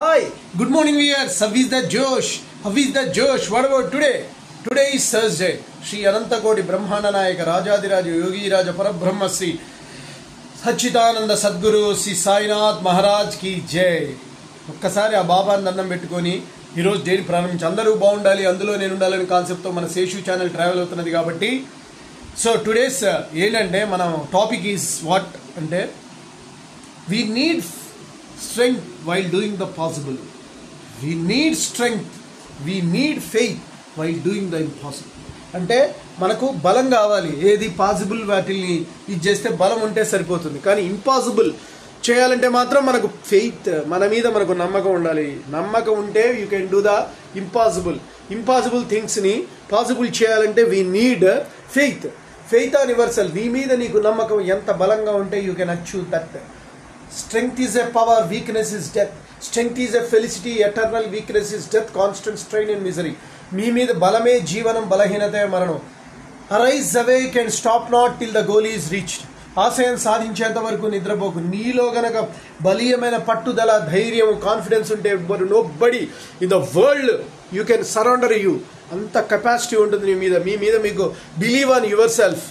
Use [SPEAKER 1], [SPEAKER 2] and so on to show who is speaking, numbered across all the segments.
[SPEAKER 1] Hi, good morning viewers. How is the Josh? How is the Josh? What about today? Today is Thursday. Shri Anantakoti Brahmana Nayaka Rajadiraja Yogi Raja Parabrahma Sri Sachidananda Sadguru Sri Sainath Maharaj ki Jai. ఒక్కసారి ఆ బాబాని దండం పెట్టుకొని ఈరోజు daily ప్రారంభించి అందరూ బాగుండాలి అందులో నేను ఉండాలని కాన్సెప్ట్తో మన శేషు ఛానల్ ట్రావెల్ అవుతున్నది కాబట్టి సో టుడేస్ ఏంటంటే మనం టాపిక్ ఈజ్ వాట్ అంటే we need strength while doing the possible. We need strength. We need faith while doing the impossible. అంటే మనకు బలం కావాలి. ఏది పాసిబుల్ వాటిని ఇది చేస్తే బలం ఉంటే సరిపోతుంది. కానీ ఇంపాసిబుల్ చేయాలంటే మాత్రం మనకు ఫెయిత్, మన మీద మనకు నమ్మకం ఉండాలి. నమ్మకం ఉంటే you can do the impossible థింగ్స్ని పాసిబుల్ చేయాలంటే we need faith. Faith on yourself. నీ మీద నీకు నమ్మకం ఎంత బలంగా ఉంటే you can achieve that. Strength is a power, weakness is death. Strength is a felicity, eternal weakness is death, constant strain and misery. మీ మీద బలమే జీవనం, బలహీనతే మరణం. Arise, awake and stop not till the goal is reached. ఆశయం సాధించేంత వరకు నిద్రపోకు. నీలో గనక బలీయమైన పట్టుదల, ధైర్యం, కాన్ఫిడెన్స్ ఉంటే nobody in the world you can surrender you. అంత కెపాసిటీ ఉంటుంది నీ మీద. మీ మీద మీకు believe on yourself.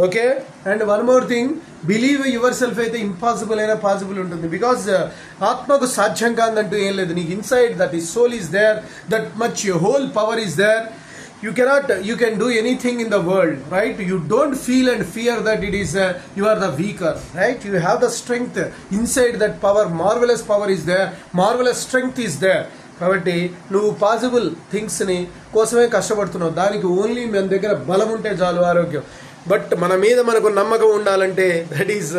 [SPEAKER 1] Okay, and one more thing, believe yourself అయితే ఇంపాసిబుల్ అయినా పాసిబుల్ ఉంటుంది. బికాజ్ ఆత్మకు సాధ్యం కాదంటూ ఏం లేదు. నీకు ఇన్సైడ్ దట్ ఈ soul is there, that much whole power is there. You can do anything in the world, right? You don't feel and fear that it is you are the weaker, right? You have the strength inside. That power, marvelous power is there, marvelous strength is there. కాబట్టి నువ్వు possible థింగ్స్ని కోసమే కష్టపడుతున్నావు. దానికి only మన దగ్గర బలం ఉంటే చాలు, ఆరోగ్యం. బట్ మన మీద మనకు నమ్మకం ఉండాలంటే దట్ ఈస్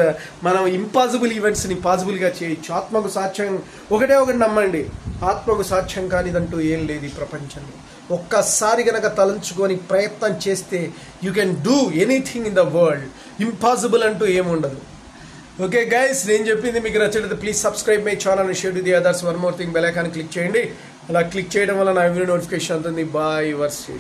[SPEAKER 1] మనం ఇంపాసిబుల్ ఈవెంట్స్ని పాసిబుల్గా చేయొచ్చు. ఆత్మకు సాక్ష్యం ఒకటే ఒకటి నమ్మండి, ఆత్మకు సాక్ష్యం కానిదంటూ ఏం లేదు ఈ ప్రపంచంలో. ఒక్కసారి కనుక తలంచుకొని ప్రయత్నం చేస్తే you can do anything in the world. Impossible అంటూ ఏముండదు. ఓకే గైస్, నేను చెప్పింది మీకు నచ్చినట్లయితే please subscribe my channel and share to the others. One more thing, bell icon click చేయండి. అలా క్లిక్ చేయడం వల్ల నా వీడియో నోటిఫికేషన్ అవుతుంది. Bye your Sesh.